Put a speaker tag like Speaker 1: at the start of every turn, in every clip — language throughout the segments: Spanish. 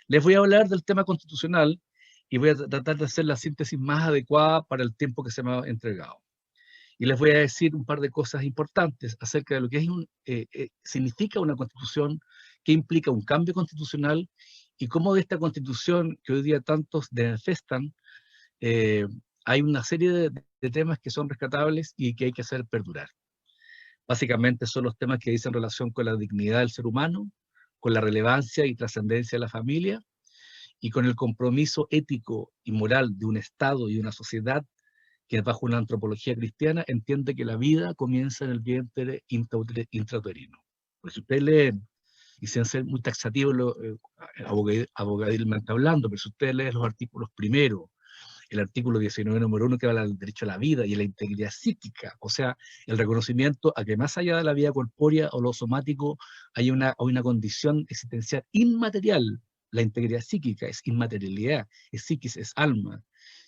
Speaker 1: Les voy a hablar del tema constitucional y voy a tratar de hacer la síntesis más adecuada para el tiempo que se me ha entregado. Y les voy a decir un par de cosas importantes acerca de lo que es significa una constitución, qué implica un cambio constitucional y cómo de esta constitución que hoy día tantos manifestan, eh, hay una serie de temas que son rescatables y que hay que hacer perdurar. Básicamente son los temas que dicen relación con la dignidad del ser humano, con la relevancia y trascendencia de la familia, y con el compromiso ético y moral de un Estado y una sociedad que bajo una antropología cristiana entiende que la vida comienza en el vientre intrauterino. Pues si ustedes leen, y sin ser muy taxativo abogadilmente hablando, pero si ustedes leen los artículos primero, el artículo 19 número 1 que habla del derecho a la vida y a la integridad psíquica, o sea, el reconocimiento a que más allá de la vida corpórea o lo somático hay una condición existencial inmaterial. La integridad psíquica es inmaterialidad, es psiquis, es alma.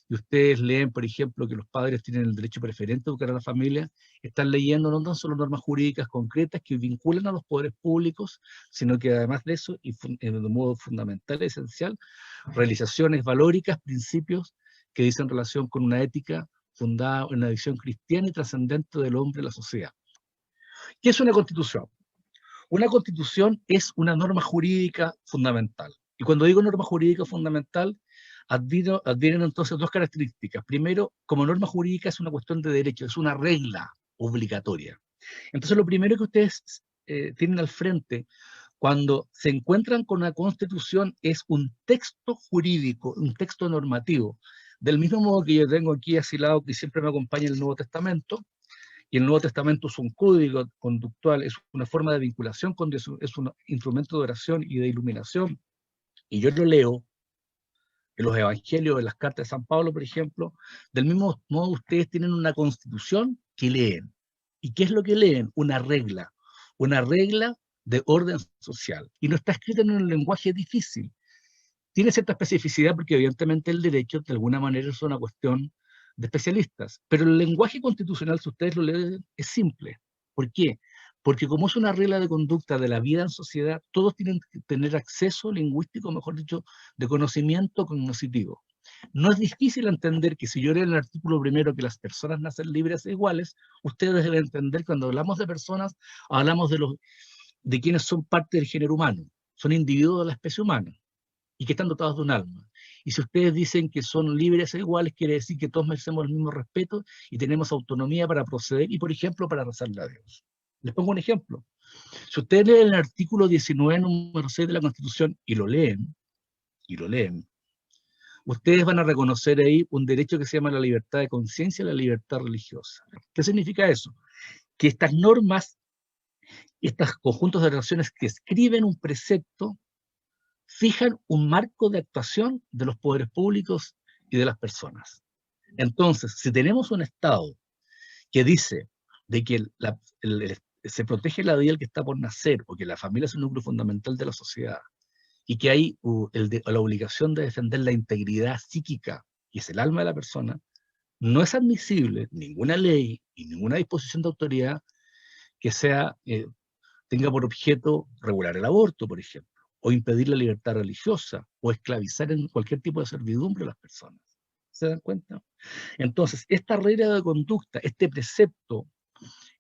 Speaker 1: Y ustedes leen, por ejemplo, que los padres tienen el derecho preferente a educar a la familia, están leyendo no tan solo normas jurídicas concretas que vinculan a los poderes públicos, sino que además de eso, y de modo fundamental y esencial, realizaciones valóricas, principios que dicen relación con una ética fundada en una visión cristiana y trascendente del hombre y la sociedad. ¿Qué es una constitución? Una constitución es una norma jurídica fundamental. Y cuando digo norma jurídica fundamental, advienen entonces dos características. Primero, como norma jurídica es una cuestión de derecho, es una regla obligatoria. Entonces lo primero que ustedes tienen al frente cuando se encuentran con una constitución es un texto jurídico, un texto normativo. Del mismo modo que yo tengo aquí asilado que siempre me acompaña el Nuevo Testamento, y el Nuevo Testamento es un código conductual, es una forma de vinculación con Dios, es un instrumento de oración y de iluminación. Y yo lo leo en los evangelios, en las cartas de San Pablo, por ejemplo. Del mismo modo, ustedes tienen una constitución que leen. ¿Y qué es lo que leen? Una regla de orden social. Y no está escrita en un lenguaje difícil. Tiene cierta especificidad porque evidentemente el derecho de alguna manera es una cuestión de especialistas, pero el lenguaje constitucional, si ustedes lo leen, es simple. ¿Por qué? Porque como es una regla de conducta de la vida en sociedad, todos tienen que tener acceso lingüístico, mejor dicho, de conocimiento cognitivo. No es difícil entender que si yo leo en el artículo primero que las personas nacen libres e iguales, ustedes deben entender que cuando hablamos de personas, hablamos de quienes son parte del género humano, son individuos de la especie humana y que están dotados de un alma. Y si ustedes dicen que son libres e iguales, quiere decir que todos merecemos el mismo respeto y tenemos autonomía para proceder y, por ejemplo, para rezarle a Dios. Les pongo un ejemplo. Si ustedes leen el artículo 19, número 6 de la Constitución y lo leen, ustedes van a reconocer ahí un derecho que se llama la libertad de conciencia y la libertad religiosa. ¿Qué significa eso? Que estas normas, estos conjuntos de relaciones que escriben un precepto, fijan un marco de actuación de los poderes públicos y de las personas. Entonces, si tenemos un Estado que dice de que se protege la vida del que está por nacer, o que la familia es un núcleo fundamental de la sociedad, y que hay la obligación de defender la integridad psíquica, y es el alma de la persona, no es admisible ninguna ley y ninguna disposición de autoridad que tenga por objeto regular el aborto, por ejemplo, o impedir la libertad religiosa, o esclavizar en cualquier tipo de servidumbre a las personas. ¿Se dan cuenta? Entonces, esta regla de conducta, este precepto,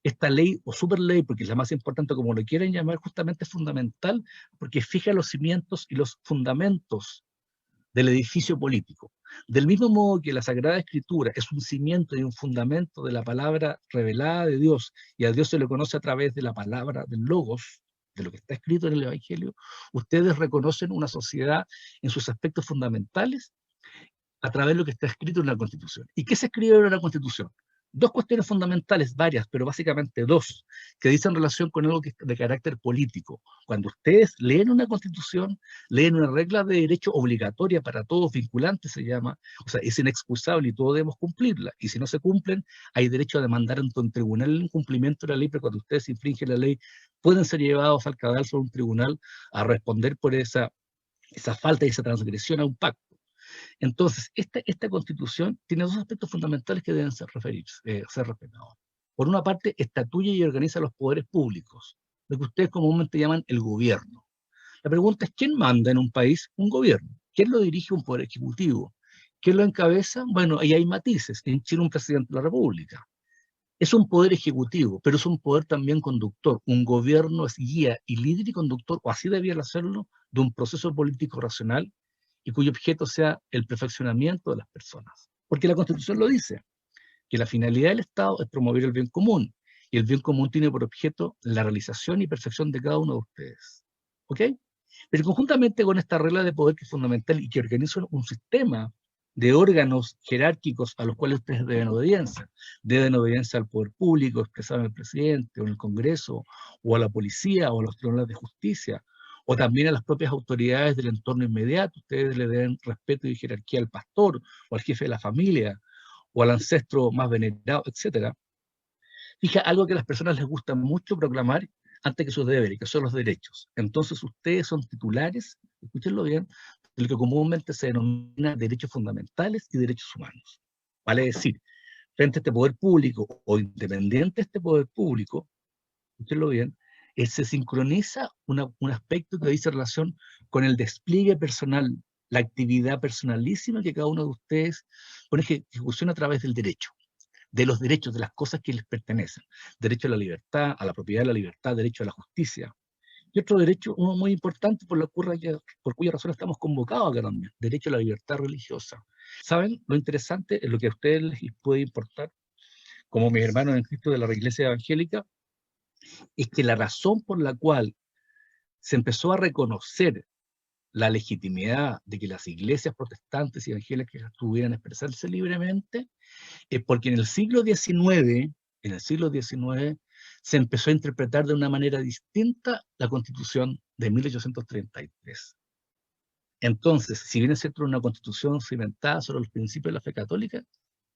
Speaker 1: esta ley o superley, porque es la más importante, como lo quieren llamar, justamente es fundamental porque fija los cimientos y los fundamentos del edificio político. Del mismo modo que la Sagrada Escritura es un cimiento y un fundamento de la palabra revelada de Dios, y a Dios se le conoce a través de la palabra del Logos, de lo que está escrito en el Evangelio, ustedes reconocen una sociedad en sus aspectos fundamentales a través de lo que está escrito en la Constitución. ¿Y qué se escribe en la Constitución? Dos cuestiones fundamentales, varias, pero básicamente dos, que dicen relación con algo que es de carácter político. Cuando ustedes leen una Constitución, leen una regla de derecho obligatoria para todos, vinculante se llama, o sea, es inexcusable y todos debemos cumplirla. Y si no se cumplen, hay derecho a demandar ante un tribunal el incumplimiento de la ley, pero cuando ustedes infringen la ley, pueden ser llevados al cadalso de un tribunal a responder por esa falta y esa transgresión a un pacto. Entonces, esta constitución tiene dos aspectos fundamentales que deben ser respetados. Por una parte, estatuye y organiza los poderes públicos, lo que ustedes comúnmente llaman el gobierno. La pregunta es, ¿quién manda en un país? Un gobierno. ¿Quién lo dirige? Un poder ejecutivo. ¿Quién lo encabeza? Bueno, ahí hay matices. En Chile un presidente de la República. Es un poder ejecutivo, pero es un poder también conductor. Un gobierno es guía y líder y conductor, o así debiera hacerlo, de un proceso político racional y cuyo objeto sea el perfeccionamiento de las personas. Porque la Constitución lo dice, que la finalidad del Estado es promover el bien común, y el bien común tiene por objeto la realización y perfección de cada uno de ustedes. ¿Ok? Pero conjuntamente con esta regla de poder que es fundamental y que organiza un sistema de órganos jerárquicos a los cuales ustedes deben obediencia. Deben obediencia al poder público expresado en el presidente o en el Congreso, o a la policía o a los tribunales de justicia, o también a las propias autoridades del entorno inmediato. Ustedes le deben respeto y jerarquía al pastor o al jefe de la familia o al ancestro más venerado, etc. Fija, algo que a las personas les gusta mucho proclamar antes que sus deberes, que son los derechos. Entonces ustedes son titulares, escúchenlo bien, de lo que comúnmente se denomina derechos fundamentales y derechos humanos. Vale decir, frente a este poder público o independiente de este poder público, escúchenlo bien, se sincroniza un aspecto que dice relación con el despliegue personal, la actividad personalísima que cada uno de ustedes pone ejecución a través del derecho, de los derechos, de las cosas que les pertenecen. Derecho a la libertad, a la propiedad de la libertad, derecho a la justicia. Y otro derecho, uno muy importante por cuya razón estamos convocados acá también, derecho a la libertad religiosa. ¿Saben? Lo interesante es lo que a ustedes les puede importar, como mis hermanos en Cristo de la Iglesia Evangélica, es que la razón por la cual se empezó a reconocer la legitimidad de que las iglesias protestantes y evangélicas pudieran expresarse libremente, es porque en el siglo XIX, se empezó a interpretar de una manera distinta la Constitución de 1833. Entonces, si bien es cierto una Constitución cimentada sobre los principios de la fe católica,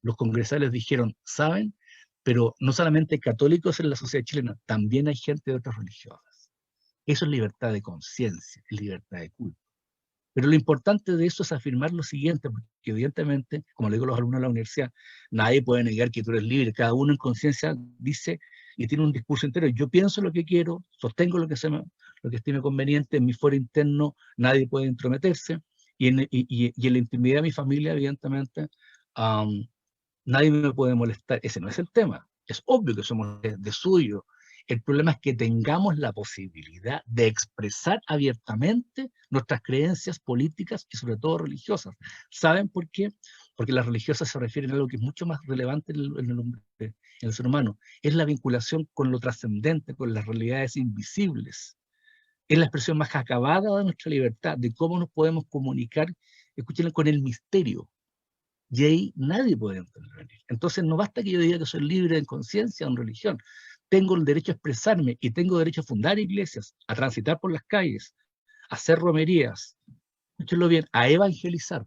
Speaker 1: los congresales dijeron, ¿saben? Pero no solamente católicos en la sociedad chilena, también hay gente de otras religiones. Eso es libertad de conciencia, es libertad de culto. Pero lo importante de eso es afirmar lo siguiente, porque evidentemente, como le digo a los alumnos de la universidad, nadie puede negar que tú eres libre, cada uno en conciencia dice y tiene un discurso entero, yo pienso lo que quiero, sostengo lo que estime conveniente, en mi foro interno nadie puede intrometerse, y en la intimidad de mi familia, evidentemente, um, nadie me puede molestar. Ese no es el tema, es obvio que somos de suyo. El problema es que tengamos la posibilidad de expresar abiertamente nuestras creencias políticas y sobre todo religiosas. ¿Saben por qué? Porque las religiosas se refieren a algo que es mucho más relevante en el ser humano. Es la vinculación con lo trascendente, con las realidades invisibles. Es la expresión más acabada de nuestra libertad, de cómo nos podemos comunicar, escuchen, con el misterio. Y ahí nadie puede intervenir. Entonces no basta que yo diga que soy libre en conciencia o en religión. Tengo el derecho a expresarme y tengo derecho a fundar iglesias, a transitar por las calles, a hacer romerías, escúchenlo bien, a evangelizar.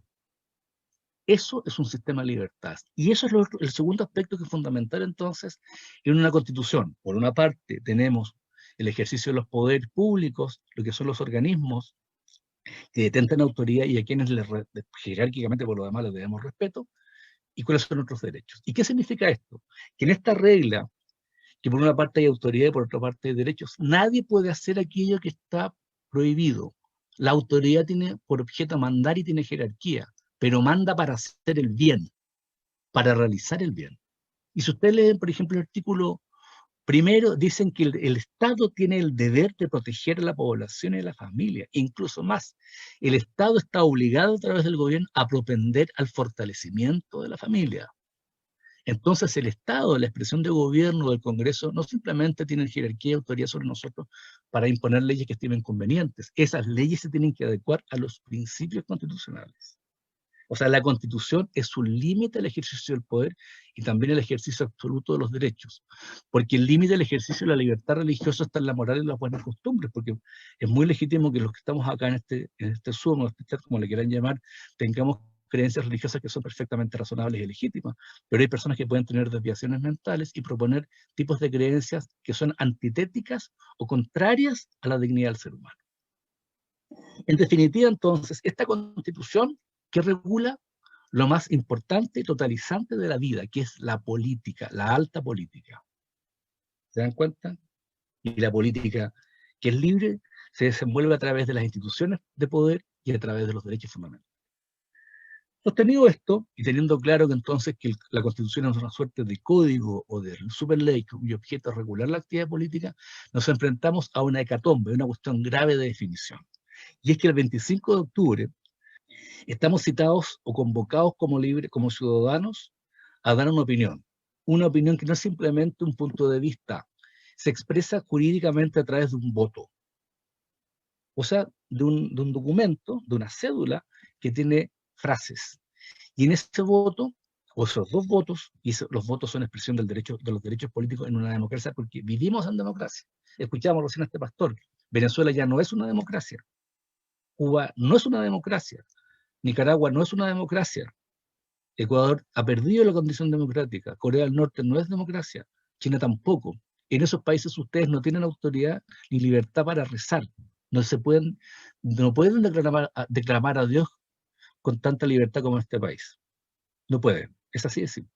Speaker 1: Eso es un sistema de libertad. Y eso es el segundo aspecto que es fundamental entonces en una constitución. Por una parte tenemos el ejercicio de los poderes públicos, lo que son los organismos que detentan autoridad y a quienes jerárquicamente por lo demás les debemos respeto, y cuáles son nuestros derechos. ¿Y qué significa esto? Que en esta regla, que por una parte hay autoridad y por otra parte hay derechos, nadie puede hacer aquello que está prohibido. La autoridad tiene por objeto mandar y tiene jerarquía, pero manda para hacer el bien, para realizar el bien. Y si ustedes leen, por ejemplo, el artículo primero, dicen que el Estado tiene el deber de proteger a la población y a la familia, incluso más. El Estado está obligado a través del gobierno a propender al fortalecimiento de la familia. Entonces el Estado, la expresión de gobierno del Congreso, no simplemente tiene jerarquía y autoridad sobre nosotros para imponer leyes que estimen convenientes. Esas leyes se tienen que adecuar a los principios constitucionales. O sea, la Constitución es un límite al ejercicio del poder y también el ejercicio absoluto de los derechos. Porque el límite del ejercicio de la libertad religiosa está en la moral y las buenas costumbres, porque es muy legítimo que los que estamos acá en este Zoom, en este chat, como le quieran llamar, tengamos creencias religiosas que son perfectamente razonables y legítimas, pero hay personas que pueden tener desviaciones mentales y proponer tipos de creencias que son antitéticas o contrarias a la dignidad del ser humano. En definitiva, entonces, esta Constitución que regula lo más importante y totalizante de la vida, que es la política, la alta política. ¿Se dan cuenta? Y la política que es libre se desenvuelve a través de las instituciones de poder y a través de los derechos fundamentales. Sostenido esto, y teniendo claro que entonces que la Constitución es una suerte de código o de superley cuyo objeto es regular la actividad política, nos enfrentamos a una hecatombe, una cuestión grave de definición. Y es que el 25 de octubre estamos citados o convocados como ciudadanos a dar una opinión que no es simplemente un punto de vista, se expresa jurídicamente a través de un voto, o sea, de un documento, de una cédula que tiene frases. Y en ese voto, o esos dos votos, y los votos son expresión de los derechos políticos en una democracia, porque vivimos en democracia. Escuchábamos recién a este pastor, Venezuela ya no es una democracia, Cuba no es una democracia, Nicaragua no es una democracia, Ecuador ha perdido la condición democrática, Corea del Norte no es democracia, China tampoco. En esos países ustedes no tienen autoridad ni libertad para rezar, no pueden declamar a Dios con tanta libertad como en este país. No pueden, es así de simple.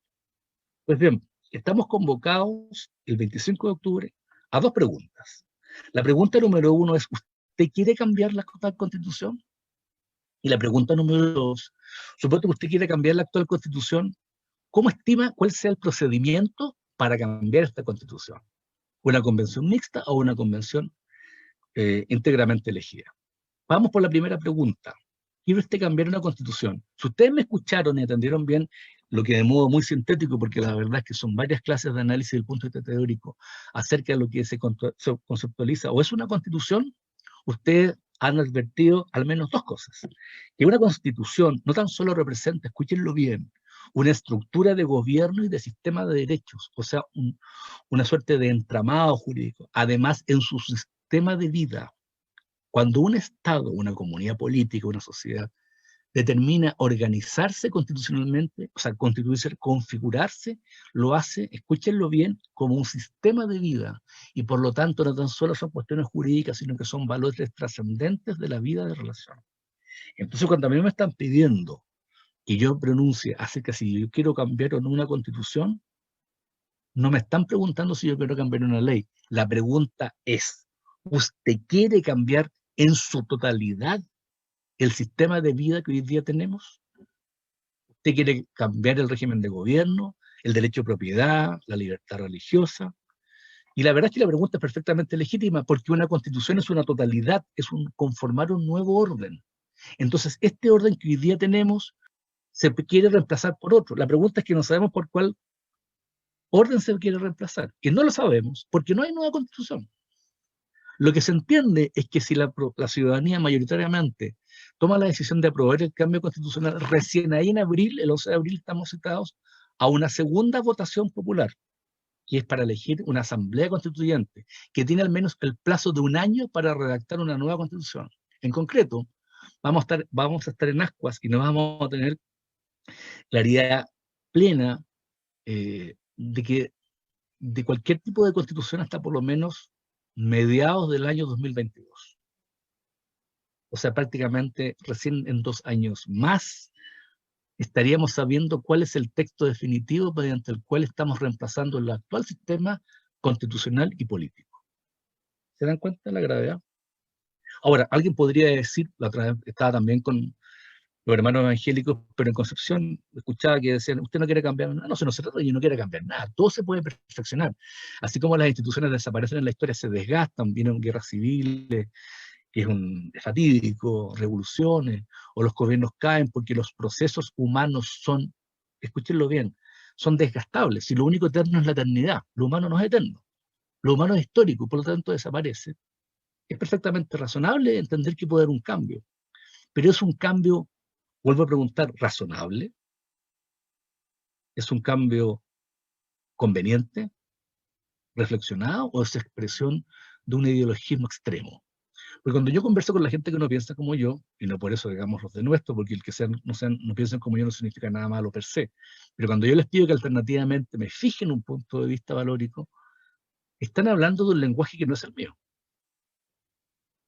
Speaker 1: Pues bien, estamos convocados el 25 de octubre a dos preguntas. La pregunta número uno es, ¿usted quiere cambiar la actual constitución? Y la pregunta número dos, supuesto que usted quiere cambiar la actual constitución, ¿cómo estima cuál sea el procedimiento para cambiar esta constitución? ¿Una convención mixta o una convención íntegramente elegida? Vamos por la primera pregunta. ¿Quiere usted cambiar una constitución? Si ustedes me escucharon y atendieron bien, lo que de modo muy sintético, porque la verdad es que son varias clases de análisis del punto de vista teórico acerca de lo que se conceptualiza o es una constitución, ustedes han advertido al menos dos cosas. Que una constitución no tan solo representa, escúchenlo bien, una estructura de gobierno y de sistema de derechos, o sea, una suerte de entramado jurídico. Además, en su sistema de vida, cuando un Estado, una comunidad política, una sociedad, determina organizarse constitucionalmente, o sea, constituirse, configurarse, lo hace, escúchenlo bien, como un sistema de vida. Y por lo tanto, no tan solo son cuestiones jurídicas, sino que son valores trascendentes de la vida de relación. Entonces, cuando a mí me están pidiendo que yo pronuncie acerca si yo quiero cambiar o no una constitución, no me están preguntando si yo quiero cambiar una ley. La pregunta es, ¿usted quiere cambiar en su totalidad el sistema de vida que hoy día tenemos? ¿Usted quiere cambiar el régimen de gobierno, el derecho de propiedad, la libertad religiosa? Y la verdad es que la pregunta es perfectamente legítima, porque una constitución es una totalidad, conformar un nuevo orden. Entonces, este orden que hoy día tenemos se quiere reemplazar por otro. La pregunta es que no sabemos por cuál orden se quiere reemplazar. Y no lo sabemos, porque no hay nueva constitución. Lo que se entiende es que si la ciudadanía mayoritariamente toma la decisión de aprobar el cambio constitucional, recién ahí en abril, el 11 de abril, estamos citados a una segunda votación popular, que es para elegir una asamblea constituyente, que tiene al menos el plazo de un año para redactar una nueva constitución. En concreto, vamos a estar en ascuas y no vamos a tener claridad plena de cualquier tipo de constitución hasta por lo menos mediados del año 2022. O sea, prácticamente recién en 2 años más estaríamos sabiendo cuál es el texto definitivo mediante el cual estamos reemplazando el actual sistema constitucional y político. ¿Se dan cuenta de la gravedad? Ahora, alguien podría decir, la otra vez estaba también con los hermanos evangélicos, pero en Concepción escuchaba que decían, usted no quiere cambiar nada. No, se trata de que no quiere cambiar nada, todo se puede perfeccionar. Así como las instituciones desaparecen en la historia, se desgastan, vienen guerras civiles, que es fatídico, revoluciones, o los gobiernos caen porque los procesos humanos son, escúchenlo bien, son desgastables. Si lo único eterno es la eternidad, lo humano no es eterno, lo humano es histórico, por lo tanto desaparece. Es perfectamente razonable entender que puede haber un cambio, pero es un cambio, vuelvo a preguntar, ¿razonable? ¿Es un cambio conveniente, reflexionado, o es expresión de un ideologismo extremo? Porque cuando yo converso con la gente que no piensa como yo, y no por eso digamos los de nuestro, porque el que no piensen como yo no significa nada malo per se, pero cuando yo les pido que alternativamente me fijen un punto de vista valórico, están hablando de un lenguaje que no es el mío.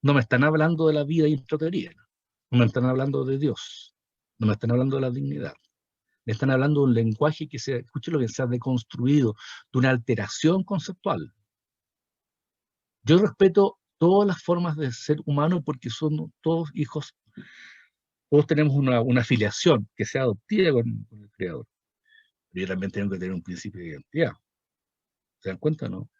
Speaker 1: No me están hablando de la vida intraterrena, no me están hablando de Dios, no me están hablando de la dignidad. Me están hablando de un lenguaje que escúchelo bien, se ha deconstruido, de una alteración conceptual. Yo respeto todas las formas de ser humano porque son todos hijos, todos tenemos una afiliación que sea adoptiva con el Creador. Pero yo también tengo que tener un principio de identidad. ¿Se dan cuenta, no?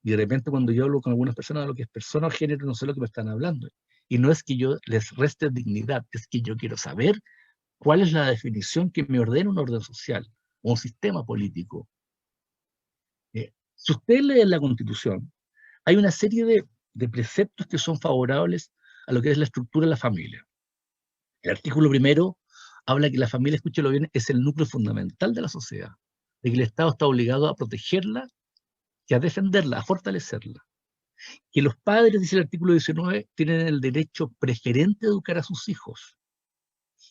Speaker 1: Y de repente cuando yo hablo con algunas personas de lo que es persona o género, no sé lo que me están hablando. Y no es que yo les reste dignidad, es que yo quiero saber cuál es la definición que me ordena un orden social o un sistema político. Si usted lee la Constitución, hay una serie de preceptos que son favorables a lo que es la estructura de la familia. El artículo primero habla que la familia, escúchelo bien, es el núcleo fundamental de la sociedad, de que el Estado está obligado a protegerla y a defenderla, a fortalecerla. Que los padres, dice el artículo 19, tienen el derecho preferente de educar a sus hijos.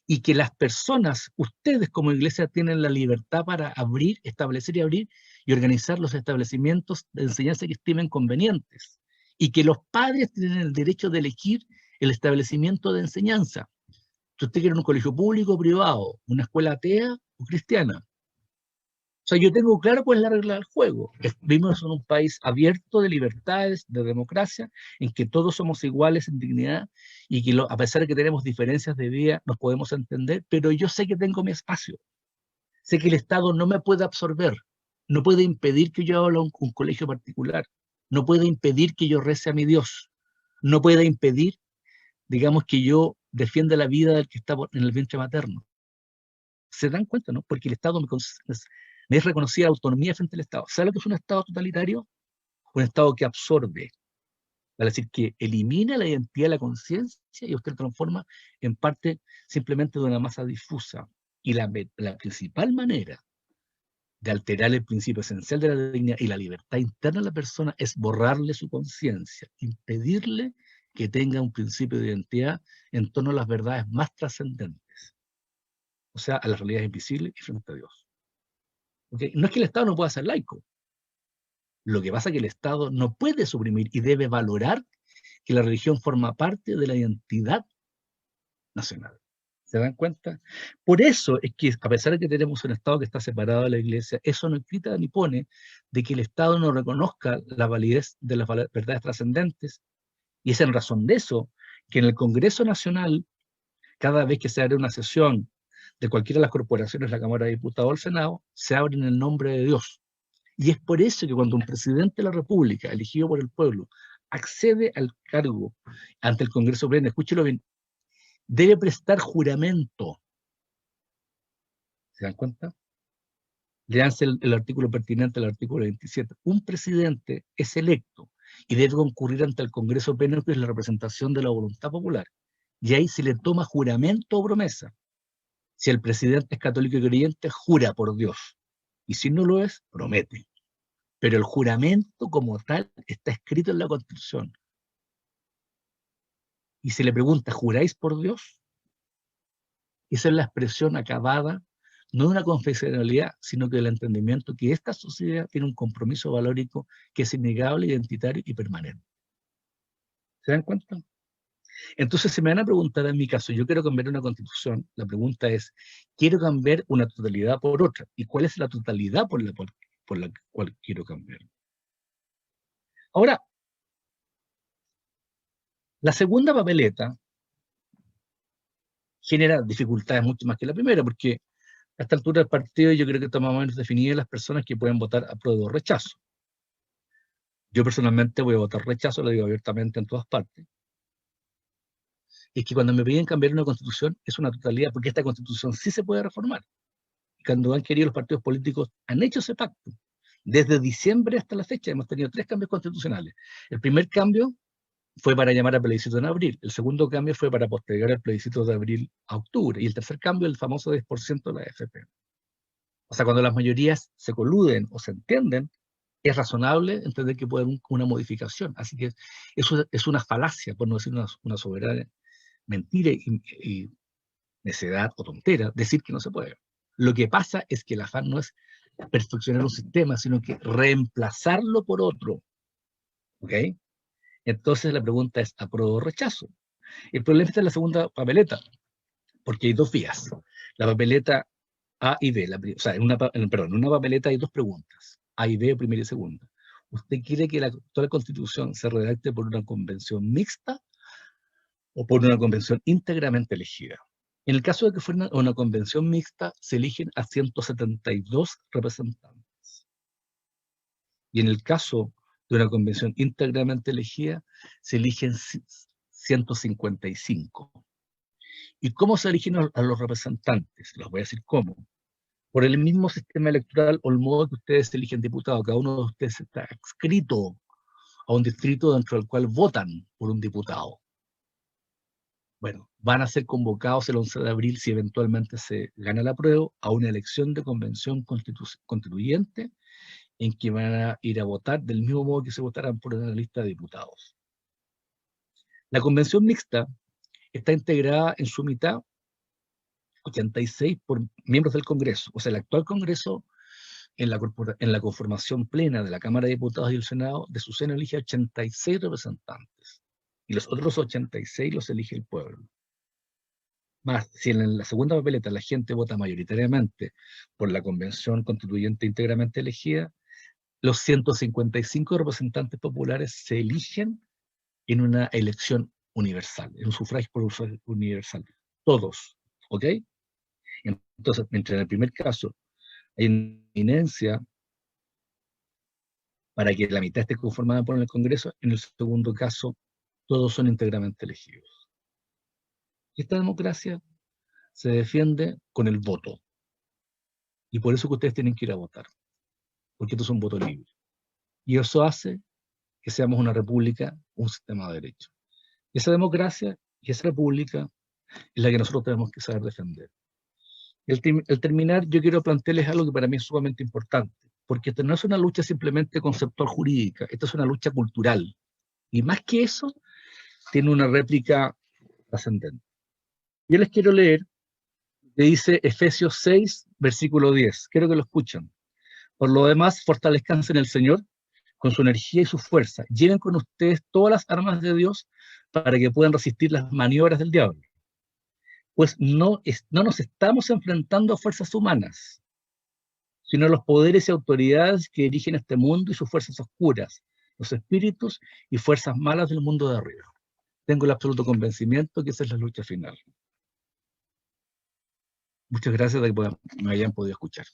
Speaker 1: Y que las personas, ustedes como iglesia, tienen la libertad para abrir, establecer y organizar los establecimientos de enseñanza que estimen convenientes. Y que los padres tienen el derecho de elegir el establecimiento de enseñanza. Si usted quiere un colegio público o privado, una escuela atea o cristiana. O sea, yo tengo claro cuál es la regla del juego. Vivimos en un país abierto de libertades, de democracia, en que todos somos iguales en dignidad y que a pesar de que tenemos diferencias de vida, nos podemos entender, pero yo sé que tengo mi espacio. Sé que el Estado no me puede absorber, no puede impedir que yo hable a un colegio particular, no puede impedir que yo rece a mi Dios, no puede impedir, digamos, que yo defienda la vida del que está en el vientre materno. ¿Se dan cuenta, no? Porque el Estado me es reconocida autonomía frente al Estado. ¿Sabe lo que es un Estado totalitario? Un Estado que absorbe, es decir, que elimina la identidad de la conciencia y usted lo transforma en parte simplemente de una masa difusa. Y la principal manera de alterar el principio esencial de la dignidad y la libertad interna de la persona es borrarle su conciencia, impedirle que tenga un principio de identidad en torno a las verdades más trascendentes, o sea, a las realidades invisibles y frente a Dios. ¿Okay? No es que el Estado no pueda ser laico. Lo que pasa es que el Estado no puede suprimir y debe valorar que la religión forma parte de la identidad nacional. ¿Se dan cuenta? Por eso es que, a pesar de que tenemos un Estado que está separado de la Iglesia, eso no quita ni pone de que el Estado no reconozca la validez de las verdades trascendentes. Y es en razón de eso que en el Congreso Nacional, cada vez que se abre una sesión de cualquiera de las corporaciones, la Cámara de Diputados o el Senado, se abre en el nombre de Dios. Y es por eso que cuando un presidente de la República, elegido por el pueblo, accede al cargo ante el Congreso Pleno, escúchelo bien, debe prestar juramento. ¿Se dan cuenta? Leanse el artículo pertinente al artículo 27. Un presidente es electo y debe concurrir ante el Congreso Pleno, que es la representación de la voluntad popular. Y ahí se le toma juramento o promesa. Si el presidente es católico y creyente, jura por Dios. Y si no lo es, promete. Pero el juramento como tal está escrito en la Constitución. Y se le pregunta, ¿juráis por Dios? Esa es la expresión acabada, no de una confesionalidad, sino que del entendimiento que esta sociedad tiene un compromiso valórico que es innegable, identitario y permanente. ¿Se dan cuenta? Entonces, si me van a preguntar en mi caso, yo quiero cambiar una constitución, la pregunta es, quiero cambiar una totalidad por otra. ¿Y cuál es la totalidad por la cual quiero cambiar? Ahora, la segunda papeleta genera dificultades mucho más que la primera, porque a esta altura del partido yo creo que está más o menos definida las personas que pueden votar apruebo o rechazo. Yo personalmente voy a votar rechazo, lo digo abiertamente en todas partes. Y es que cuando me piden cambiar una constitución es una totalidad, porque esta constitución sí se puede reformar. Cuando han querido los partidos políticos han hecho ese pacto. Desde diciembre hasta la fecha hemos tenido 3 cambios constitucionales. El primer cambio fue para llamar a plebiscito en abril. El segundo cambio fue para postergar el plebiscito de abril a octubre. Y el tercer cambio, el famoso 10% de la AFP. O sea, cuando las mayorías se coluden o se entienden, es razonable entender que puede haber una modificación. Así que eso es una falacia, por no decir una soberana mentira y necedad o tontera, decir que no se puede. Lo que pasa es que el afán no es perfeccionar un sistema, sino que reemplazarlo por otro. ¿Ok? Entonces la pregunta es, ¿apruebo o rechazo? El problema está en la segunda papeleta, porque hay 2 vías. La papeleta A y B, o sea, en una papeleta hay 2 preguntas, A y B, primera y segunda. ¿Usted quiere que la actual Constitución se redacte por una convención mixta o por una convención íntegramente elegida? En el caso de que fuera una convención mixta, se eligen a 172 representantes. Y en el caso de una convención íntegramente elegida, se eligen 155. ¿Y cómo se eligen a los representantes? Les voy a decir cómo. Por el mismo sistema electoral o el modo que ustedes eligen diputados. Cada uno de ustedes está adscrito a un distrito dentro del cual votan por un diputado. Bueno, van a ser convocados el 11 de abril, si eventualmente se gana la prueba, a una elección de convención constituyente en que van a ir a votar del mismo modo que se votaran por una lista de diputados. La convención mixta está integrada en su mitad, 86, por miembros del Congreso. O sea, el actual Congreso, en la conformación plena de la Cámara de Diputados y el Senado, de su seno elige 86 representantes. Y los otros 86 los elige el pueblo. Más, si en la segunda papeleta la gente vota mayoritariamente por la convención constituyente íntegramente elegida, los 155 representantes populares se eligen en una elección universal, en un sufragio por universal. Todos, ¿ok? Entonces, mientras en el primer caso hay inminencia para que la mitad esté conformada por el Congreso, en el segundo caso, todos son íntegramente elegidos. Y esta democracia se defiende con el voto. Y por eso que ustedes tienen que ir a votar, porque esto es un voto libre. Y eso hace que seamos una república, un sistema de derecho. Y esa democracia y esa república es la que nosotros tenemos que saber defender. Al terminar, yo quiero plantearles algo que para mí es sumamente importante, porque esta no es una lucha simplemente conceptual jurídica, esta es una lucha cultural. Y más que eso, tiene una réplica trascendente. Yo les quiero leer, que dice Efesios 6, versículo 10. Quiero que lo escuchen. Por lo demás, fortalezcanse en el Señor con su energía y su fuerza. Lleven con ustedes todas las armas de Dios para que puedan resistir las maniobras del diablo. Pues no nos estamos enfrentando a fuerzas humanas, sino a los poderes y autoridades que dirigen este mundo y sus fuerzas oscuras, los espíritus y fuerzas malas del mundo de arriba. Tengo el absoluto convencimiento que esa es la lucha final. Muchas gracias de que me hayan podido escuchar.